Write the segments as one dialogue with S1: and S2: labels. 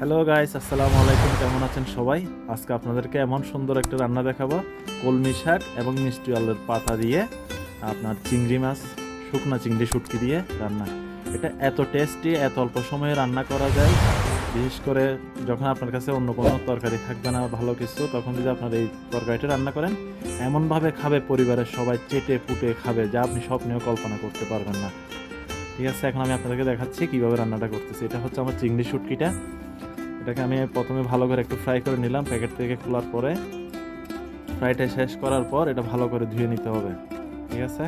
S1: Hello guys, আসসালামু আলাইকুম। কেমন আছেন সবাই? আজকে আপনাদেরকে এমন সুন্দর একটা রান্না দেখাবো, কলমি শাক এবং মিষ্টি আলুর পাতা দিয়ে আপনার চিংড়ি মাছ, শুকনা চিংড়ি শুটকি দিয়ে রান্না। এটা এত টেস্টি, এত অল্প সময়ে রান্না করা যায়। বিশেষ করে যখন আপনার কাছে অন্য কোনো তরকারি থাকবে না ভালো কিছু, তখন যদি আপনার এই তরকারিটা রান্না করেন, এমনভাবে খাবে পরিবারের সবাই, চেটে পুটে খাবে যা আপনি স্বপ্নেও কল্পনা করতে পারবেন না। ঠিক আছে, এখন আমি আপনাদেরকে দেখাচ্ছি কীভাবে রান্নাটা করতেছি। এটা হচ্ছে আমার চিংড়ি শুটকিটা। এটাকে আমি প্রথমে ভালো করে একটু ফ্রাই করে নিলাম প্যাকেট থেকে খোলার পরে। ফ্রাইটা শেষ করার পর এটা ভালো করে ধুয়ে নিতে হবে। ঠিক আছে,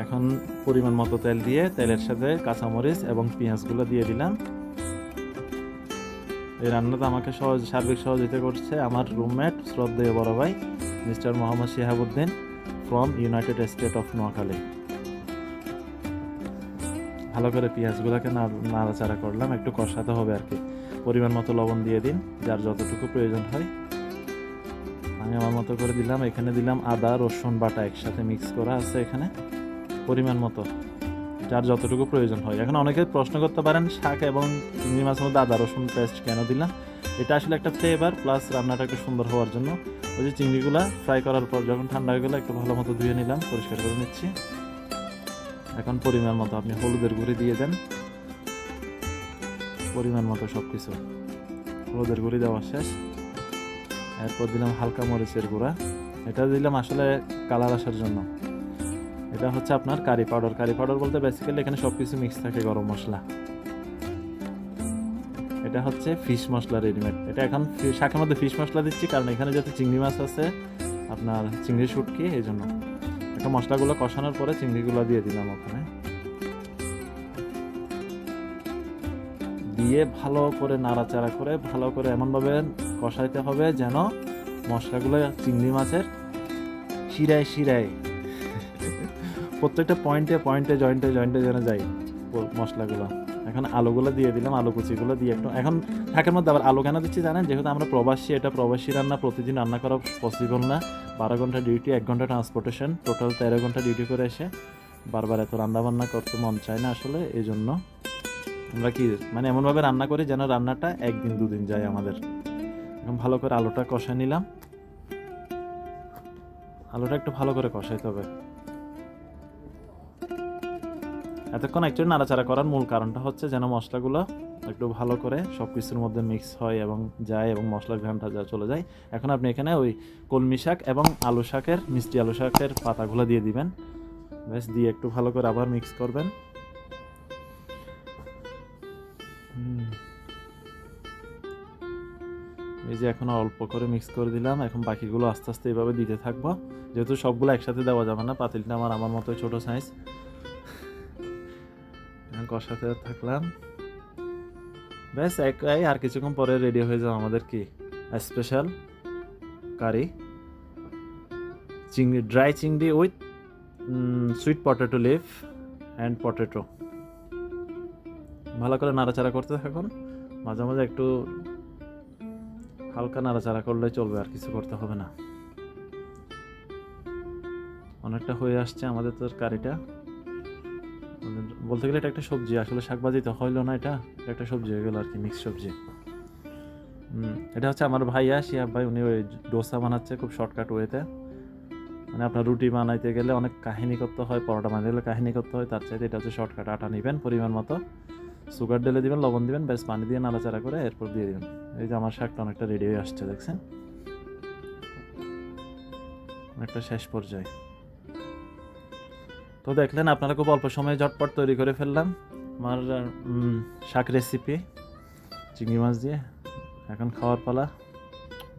S1: এখন পরিমাণ মতো তেল দিয়ে তেলের সাথে কাঁচামরিচ এবং পেঁয়াজগুলো দিয়ে দিলাম। এই রান্নাটা আমাকে সার্বিক সহযোগিতা করছে আমার রুমমেট, শ্রদ্ধেয় বড় ভাই mister Mohammad Shihabuddin from United state of Noakhali. ভালো করে পেঁয়াজগুলোকে নাড়াচাড়া করলাম, একটু কষাতে হবে আর কি। পরিমাণ মতো লবণ দিয়ে দিন, যার যতটুকু প্রয়োজন হয়। আমি আমার মতো করে দিলাম। এখানে দিলাম আদা রসুন বাটা একসাথে মিক্স করা আছে এখানে, পরিমাণ মতো, যার যতটুকু প্রয়োজন হয়। এখন অনেকে প্রশ্ন করতে পারেন শাক এবং চিংড়ি মাছের মধ্যে আদা রসুন পেস্ট কেন দিলাম। এটা আসলে একটা ফ্লেভার প্লাস রান্নাটা একটু সুন্দর হওয়ার জন্য। ওই যে চিংড়িগুলো ফ্রাই করার পর যখন ঠান্ডা হয়ে গেলো একটু ভালো মতো ধুয়ে নিলাম, পরিষ্কার করে নিচ্ছি। এখন পরিমাণ মতো আপনি হলুদের গুঁড়ি দিয়ে দেন, পরিমাণ মতো সব কিছু। হলুদের গুঁড়ি দেওয়া শেষ। এরপর দিলাম হালকা মরিচের গুঁড়া। এটা দিলাম আসলে কালার আসার জন্য। এটা হচ্ছে আপনার কারি পাউডার। কারি পাউডার বলতে বেসিক্যালি এখানে সব কিছু মিক্স থাকে, গরম মশলা। এটা হচ্ছে ফিশ মশলা রেডিমেড। এটা এখন শাকের মধ্যে ফিশ মশলা দিচ্ছি কারণ এখানে যেহেতু চিংড়ি মাছ আছে, আপনার চিংড়ি শুটকি, এই জন্য। এখন মশলাগুলো কষানোর পরে চিংড়িগুলো দিয়ে দিলাম ওখানে, দিয়ে ভালো করে নাড়াচাড়া করে ভালো করে এমনভাবে কষাইতে হবে যেন মশলাগুলো চিংড়ি মাছের শিরায় শিরায় প্রত্যেকটা পয়েন্টে পয়েন্টে জয়েন্টে জয়েন্টে যেন যায় মশলাগুলো। এখন আলুগুলো দিয়ে দিলাম, আলু কুচিগুলো দিয়ে একটু। এখন শাকের মধ্যে আবার আলু কেন দিচ্ছি জানেন? যেহেতু আমরা প্রবাসী, এটা প্রবাসী রান্না, প্রতিদিন রান্না করা পসিবল না। 12 ঘন্টা ডিউটি, 1 ঘন্টা ট্রান্সপোর্টেশন, টোটাল 13 ঘন্টা ডিউটি করে এসে বারবার এত রান্নাবান্না করতে মন চায় না আসলে। এই জন্য আমরা কি মানে এমনভাবে রান্না করি যেন রান্নাটা 1 দিন 2 দিন যায় আমাদের। এখন ভালো করে আলুটা কষায় নিলাম। আলুটা একটু ভালো করে কষাইতে হবে। এতক্ষণ অ্যাকচুয়ালি নাড়াচাড়া করার মূল কারণটা হচ্ছে যেন মশলাগুলো একটু ভালো করে সব কিছুর মধ্যে মিক্স হয় এবং যায় এবং মশলার ঘ্রাণটা যা চলে যায়। এখন আপনি এখানে ওই কলমি শাক এবং আলু শাকের, মিষ্টি আলু শাকের পাতাগুলো দিয়ে দিবেন। ব্যাস, দিয়ে একটু ভালো করে আবার মিক্স করবেন। এই যে এখন অল্প করে মিক্স করে দিলাম। এখন বাকিগুলো আস্তে আস্তে এইভাবে দিতে থাকবো, যেহেতু সবগুলো একসাথে দেওয়া যাবে না। পাতিলটা আমার মতোই ছোট সাইজ। এখন কষাতে থাকলাম। ব্যাস, একাই আর কিছুক্ষণ পরে রেডি হয়ে যাবে আমাদের কি স্পেশাল কারি, চিংড়ি, ড্রাই চিংড়ি with sweet potato leave and potato. ভালো করে নাড়াচাড়া করতে থাকুন, মাঝে মাঝে একটু হালকা নাড়াচাড়া করলে চলবে, আর কিছু করতে হবে না। অনেকটা হয়ে আসছে আমাদের তরকারিটা। বলতে গেলে এটা একটা সবজি, আসলে শাকভাজি তো হইলো না, এটা একটা সবজি হয়ে গেল আর কি, মিক্স সবজি। এটা হচ্ছে আমার ভাইয়া শিহাব ভাই, উনি ওই ডোসা বানাচ্ছে খুব শর্টকাট ওয়েতে। মানে আপনার রুটি বানাইতে গেলে অনেক কাহিনী করতে হয়, পরোটা বানাইতে গেলে কাহিনী করতে হয়, তার চাইতে এটা হচ্ছে শর্টকাট। আটা নেবেন পরিমাণ মতো, সুগার ঢেলে দিবেন, লবণ দিবেন, ব্যাস পানি দিয়ে নাড়াচাড়া করে এরপর দিয়ে দিবেন। এই যে আমার শাকটা অনেকটা রেডি হয়ে আসছে, দেখছেন? অনেকটা শেষ পর্যায়ে। তো দেখলেন, আপনারা খুব অল্প সময়ে ঝটপট তৈরি করে ফেললাম আমার শাক রেসিপি চিংড়ি মাছ দিয়ে। এখন খাওয়ার পালা।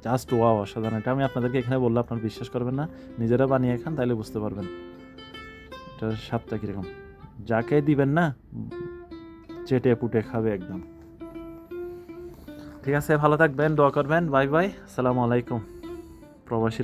S1: জাস্ট ওয়াও, অসাধারণ। এটা আমি আপনাদেরকে এখানে বললে আপনারা বিশ্বাস করবেন না, নিজেরা বানিয়ে খান তাইলে বুঝতে পারবেন এটার স্বাদটা কীরকম। যাকে দিবেন না চেটে পুটে খাবে একদম। ঠিক আছে, ভালো থাকবেন, দোয়া করবেন। বাই বাই, আসসালামু আলাইকুম। প্রবাসী